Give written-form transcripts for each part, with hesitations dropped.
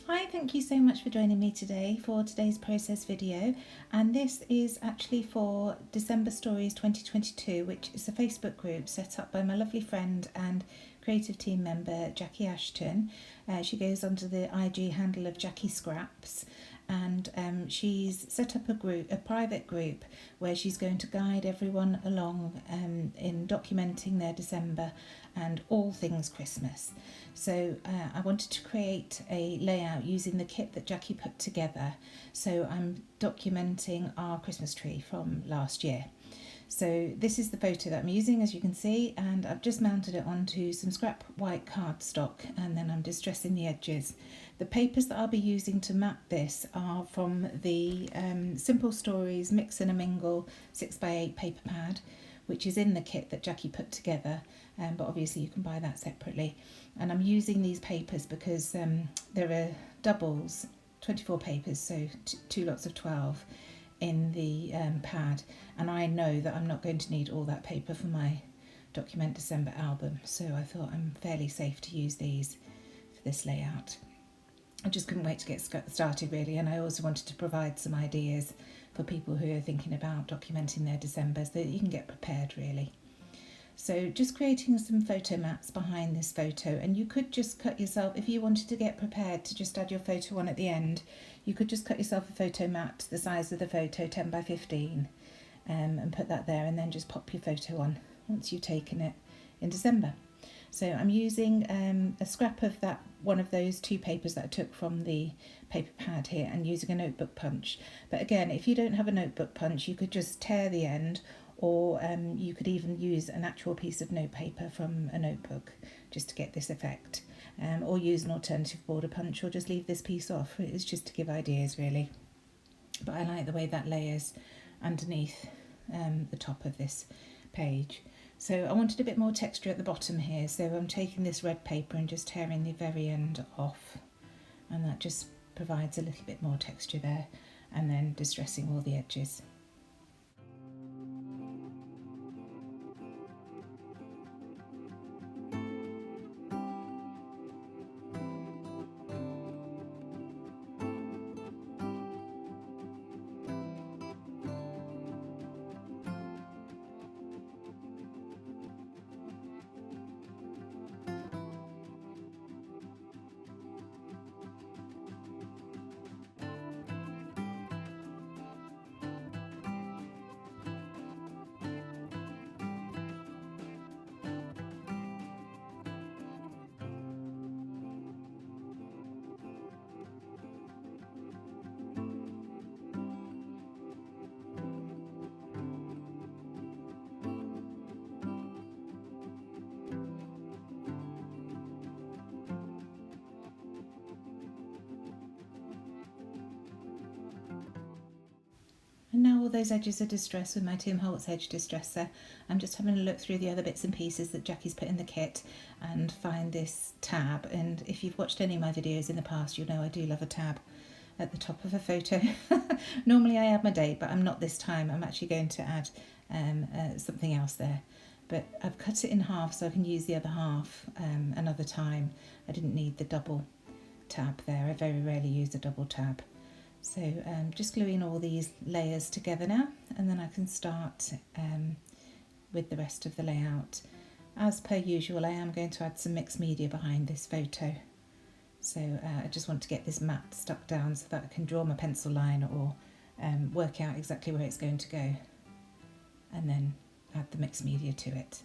Hi, thank you so much for joining me today for today's process video, and this is actually for December Stories 2022, which is a Facebook group set up by my lovely friend and creative team member Jackie Ashton. She goes under the IG handle of Jackie Scraps, and she's set up a private group where she's going to guide everyone along in documenting their December and all things Christmas. So I wanted to create a layout using the kit that Jackie put together. So I'm documenting our Christmas tree from last year. So this is the photo that I'm using, as you can see, and I've just mounted it onto some scrap white cardstock, and then I'm distressing the edges. The papers that I'll be using to map this are from the Simple Stories Mix and A-Mingle 6x8 paper pad, which is in the kit that Jackie put together, but obviously you can buy that separately. And I'm using these papers because there are doubles, 24 papers, so two lots of 12 in the pad, and I know that I'm not going to need all that paper for my Document December album, so I thought I'm fairly safe to use these for this layout. I just couldn't wait to get started really, and I also wanted to provide some ideas for people who are thinking about documenting their December so that you can get prepared really. So just creating some photo mats behind this photo, and you could just cut yourself, if you wanted to get prepared to just add your photo on at the end, you could just cut yourself a photo mat the size of the photo, 10 by 15, and put that there, and then just pop your photo on once you've taken it in December. So I'm using a scrap of that, one of those two papers that I took from the paper pad here, and using a notebook punch. But again, if you don't have a notebook punch, you could just tear the end, or you could even use an actual piece of notepaper from a notebook just to get this effect, or use an alternative border punch, or just leave this piece off. It's just to give ideas really, but I like the way that layers underneath the top of this page. So I wanted a bit more texture at the bottom here, so I'm taking this red paper and just tearing the very end off, and that just provides a little bit more texture there, and then distressing all the edges. And now all those edges are distressed with my Tim Holtz edge distresser. I'm just having a look through the other bits and pieces that Jackie's put in the kit and find this tab. And if you've watched any of my videos in the past, you'll know I do love a tab at the top of a photo. Normally I add my date, but I'm not this time. I'm actually going to add something else there. But I've cut it in half so I can use the other half another time. I didn't need the double tab there. I very rarely use a double tab. So just gluing all these layers together now, and then I can start with the rest of the layout. As per usual, I am going to add some mixed media behind this photo. So I just want to get this mat stuck down so that I can draw my pencil line, or work out exactly where it's going to go, and then add the mixed media to it.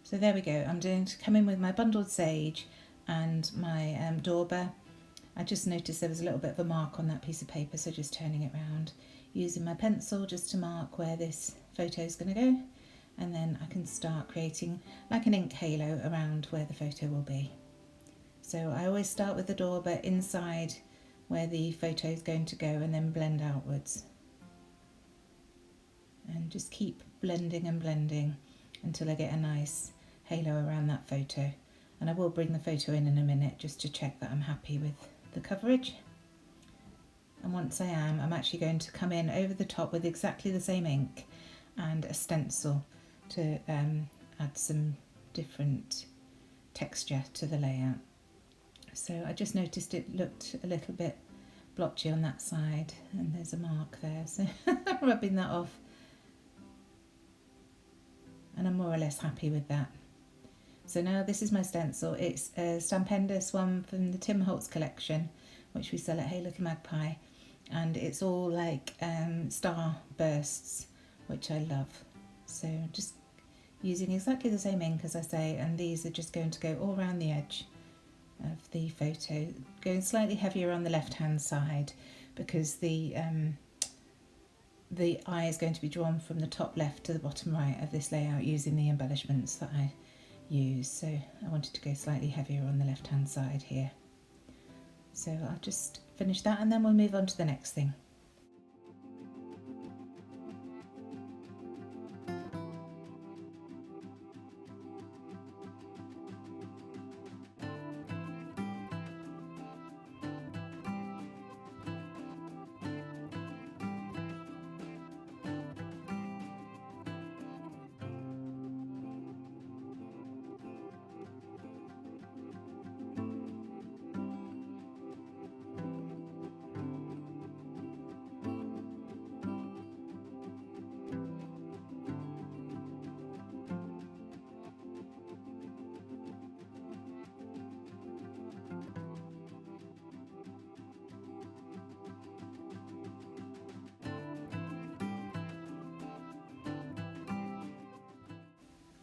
So there we go. I'm going to come in with my bundled sage and my dauber. I just noticed there was a little bit of a mark on that piece of paper, so just turning it round, using my pencil just to mark where this photo is going to go, and then I can start creating like an ink halo around where the photo will be. So I always start with the dauber inside where the photo is going to go and then blend outwards. And just keep blending and blending until I get a nice halo around that photo. And I will bring the photo in a minute just to check that I'm happy with the coverage. And once I am, I'm actually going to come in over the top with exactly the same ink and a stencil to add some different texture to the layout. So I just noticed it looked a little bit blotchy on that side, and there's a mark there, so I'm rubbing that off. And I'm more or less happy with that. So now this is my stencil. It's a Stampendous one from the Tim Holtz collection, which we sell at Hey Little Magpie, and it's all like star bursts, which I love. So just using exactly the same ink as I say, and these are just going to go all around the edge of the photo, going slightly heavier on the left hand side because the eye is going to be drawn from the top left to the bottom right of this layout using the embellishments that I use. So I wanted to go slightly heavier on the left hand side here. So I'll just finish that and then we'll move on to the next thing.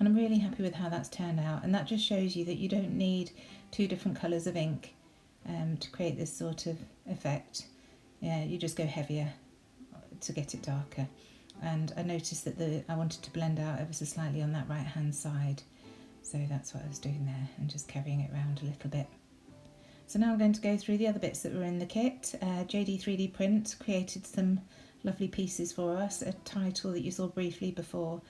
And I'm really happy with how that's turned out, and that just shows you that you don't need two different colours of ink to create this sort of effect. Yeah, you just go heavier to get it darker. And I noticed that I wanted to blend out ever so slightly on that right hand side, so that's what I was doing there, and just carrying it around a little bit. So now I'm going to go through the other bits that were in the kit. JD 3D Print created some lovely pieces for us, a title that you saw briefly before,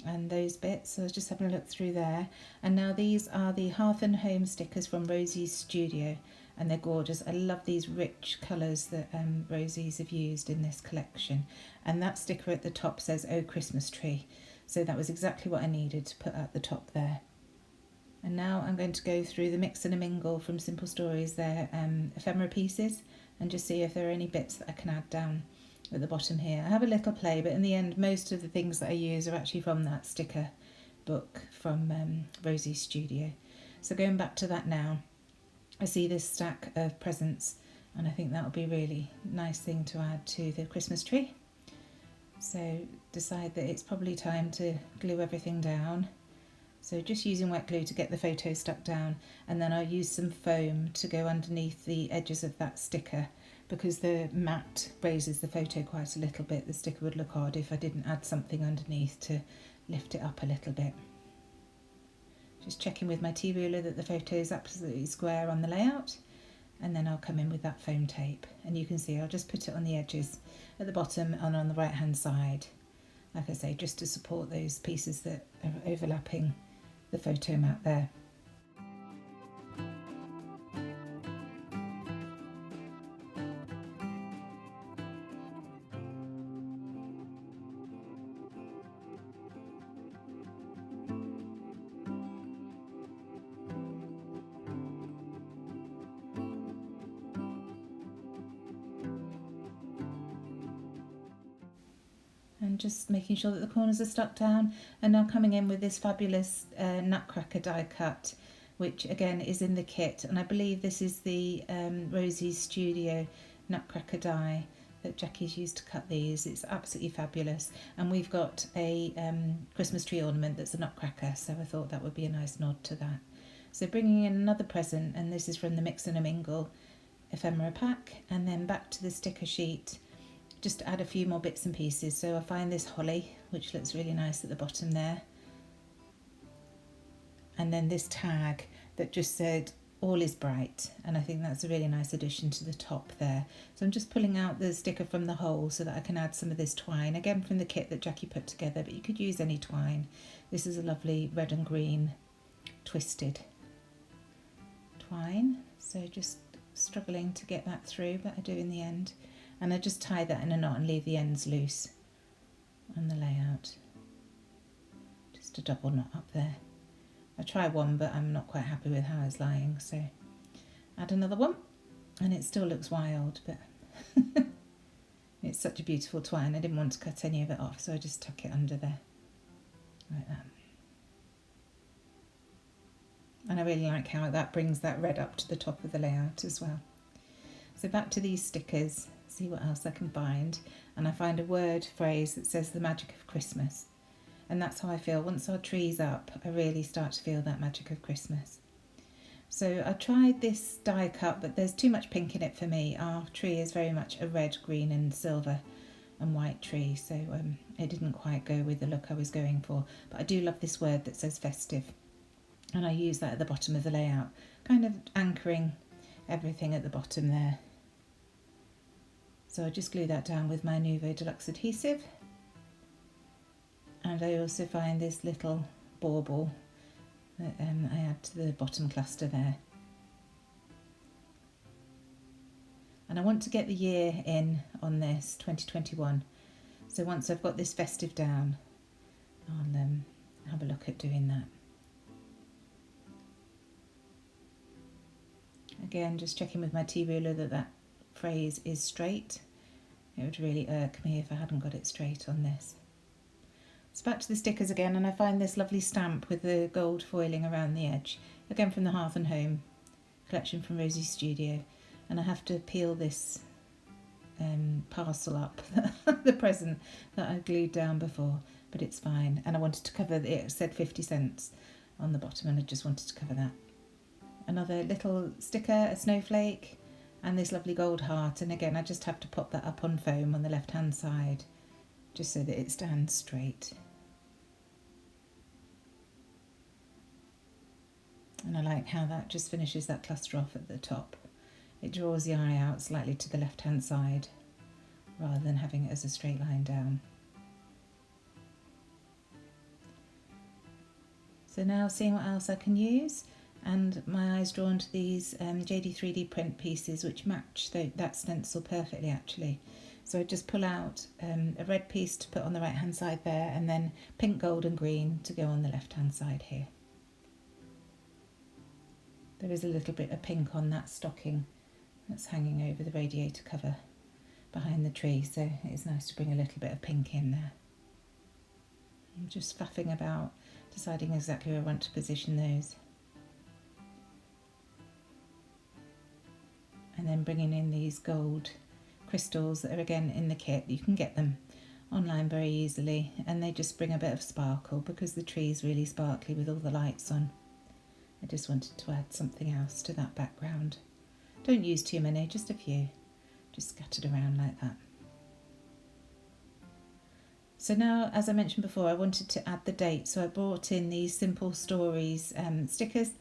and those bits. So I was just having a look through there. And now these are the Hearth and Home stickers from Rosie's Studio, and they're gorgeous. I love these rich colours that Rosie's have used in this collection. And that sticker at the top says "Oh Christmas Tree," so that was exactly what I needed to put at the top there. And now I'm going to go through the Mix and a Mingle from Simple Stories, their ephemera pieces, and just see if there are any bits that I can add down at the bottom here. I have a little play, but in the end most of the things that I use are actually from that sticker book from Rosie's Studio. So going back to that now, I see this stack of presents, and I think that would be a really nice thing to add to the Christmas tree. So decide that it's probably time to glue everything down. So just using wet glue to get the photo stuck down, and then I'll use some foam to go underneath the edges of that sticker, because the matte raises the photo quite a little bit. The sticker would look odd if I didn't add something underneath to lift it up a little bit. Just checking with my T-ruler that the photo is absolutely square on the layout, and then I'll come in with that foam tape, and you can see I'll just put it on the edges at the bottom and on the right hand side, like I say, just to support those pieces that are overlapping the photo mat there. And just making sure that the corners are stuck down, and now coming in with this fabulous nutcracker die cut, which again is in the kit, and I believe this is the Rosie's Studio nutcracker die that Jackie's used to cut these. It's absolutely fabulous, and we've got a Christmas tree ornament that's a nutcracker, so I thought that would be a nice nod to that. So bringing in another present, and this is from the Mix and a Mingle ephemera pack, and then back to the sticker sheet, just to add a few more bits and pieces. So I find this holly, which looks really nice at the bottom there, and then this tag that just said All is Bright, and I think that's a really nice addition to the top there. So I'm just pulling out the sticker from the hole so that I can add some of this twine, again from the kit that Jackie put together, but you could use any twine. This is a lovely red and green twisted twine, so just struggling to get that through, but I do in the end. And I just tie that in a knot and leave the ends loose on the layout. Just a double knot up there. I try one, but I'm not quite happy with how it's lying, so add another one, and it still looks wild, but it's such a beautiful twine. I didn't want to cut any of it off, so I just tuck it under there, like that. And I really like how that brings that red up to the top of the layout as well. So back to these stickers, see what else I can find, and I find a word phrase that says the magic of Christmas. And that's how I feel. Once our tree's up, I really start to feel that magic of Christmas. So I tried this die cut, but there's too much pink in it for me. Our tree is very much a red, green and silver and white tree, so it didn't quite go with the look I was going for. But I do love this word that says festive, and I use that at the bottom of the layout, kind of anchoring everything at the bottom there. So I just glue that down with my Nuvo Deluxe adhesive. And I also find this little bauble that I add to the bottom cluster there. And I want to get the year in on this, 2021. So once I've got this festive down, I'll have a look at doing that. Again, just checking with my T-ruler that that phrase is straight. It would really irk me if I hadn't got it straight on this. So back to the stickers again, and I find this lovely stamp with the gold foiling around the edge, again from the Hearth and Home collection from Rosie's Studio. And I have to peel this parcel up, the present that I glued down before, but it's fine. And I wanted to cover it said 50 cents on the bottom, and I just wanted to cover that. Another little sticker, a snowflake, and this lovely gold heart. And again, I just have to pop that up on foam on the left hand side, just so that it stands straight. And I like how that just finishes that cluster off at the top. It draws the eye out slightly to the left hand side rather than having it as a straight line down. So now seeing what else I can use, and my eye's drawn to these JD3D print pieces which match that stencil perfectly actually. So I just pull out a red piece to put on the right hand side there, and then pink, gold and green to go on the left hand side here. There is a little bit of pink on that stocking that's hanging over the radiator cover behind the tree, so it's nice to bring a little bit of pink in there. I'm just faffing about, deciding exactly where I want to position those. And then bringing in these gold crystals that are again in the kit. You can get them online very easily, and they just bring a bit of sparkle because the tree is really sparkly with all the lights on. I just wanted to add something else to that background. Don't use too many, just a few, just scattered around like that. So now, as I mentioned before, I wanted to add the date, so I brought in these Simple Stories stickers,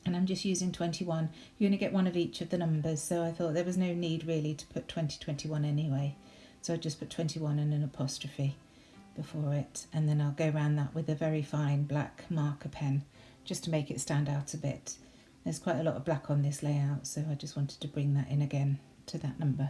and I'm just using 21. You only get one of each of the numbers, so I thought there was no need really to put 2021 anyway. So I just put 21 and an apostrophe before it, and then I'll go around that with a very fine black marker pen just to make it stand out a bit. There's quite a lot of black on this layout, so I just wanted to bring that in again to that number.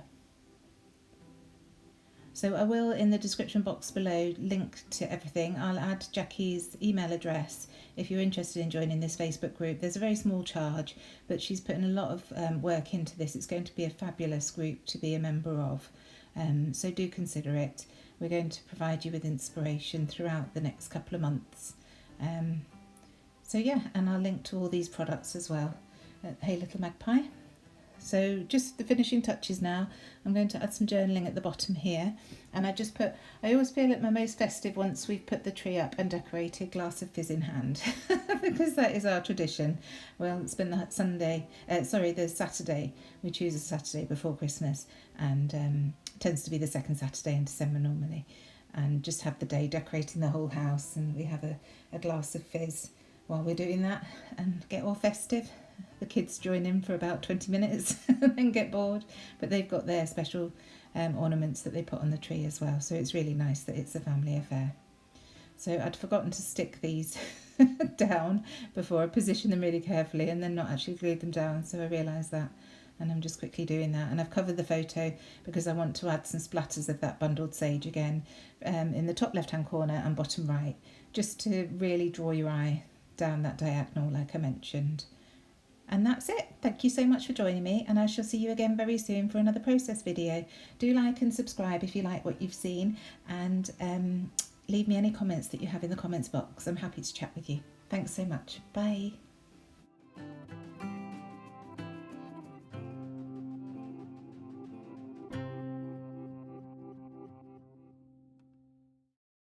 So I will, in the description box below, link to everything. I'll add Jackie's email address if you're interested in joining this Facebook group. There's a very small charge, but she's put in a lot of work into this. It's going to be a fabulous group to be a member of, so do consider it. We're going to provide you with inspiration throughout the next couple of months. So yeah, and I'll link to all these products as well at Hey Little Magpie. So just the finishing touches now. I'm going to add some journaling at the bottom here, and I always feel at my most festive once we've put the tree up and decorated, glass of fizz in hand, because that is our tradition. Well, it's been the Saturday. We choose a Saturday before Christmas, and it tends to be the second Saturday in December normally, and just have the day decorating the whole house, and we have a glass of fizz while we're doing that and get all festive. the kids join in for about 20 minutes and then get bored. But they've got their special ornaments that they put on the tree as well. So it's really nice that it's a family affair. So I'd forgotten to stick these down before. I positioned them really carefully and then not actually glued them down. So I realised that, and I'm just quickly doing that. And I've covered the photo because I want to add some splatters of that bundled sage again in the top left-hand corner and bottom right, just to really draw your eye down that diagonal like I mentioned. And that's it. Thank you so much for joining me, and I shall see you again very soon for another process video. Do like and subscribe if you like what you've seen, and leave me any comments that you have in the comments box. I'm happy to chat with you. Thanks so much. Bye.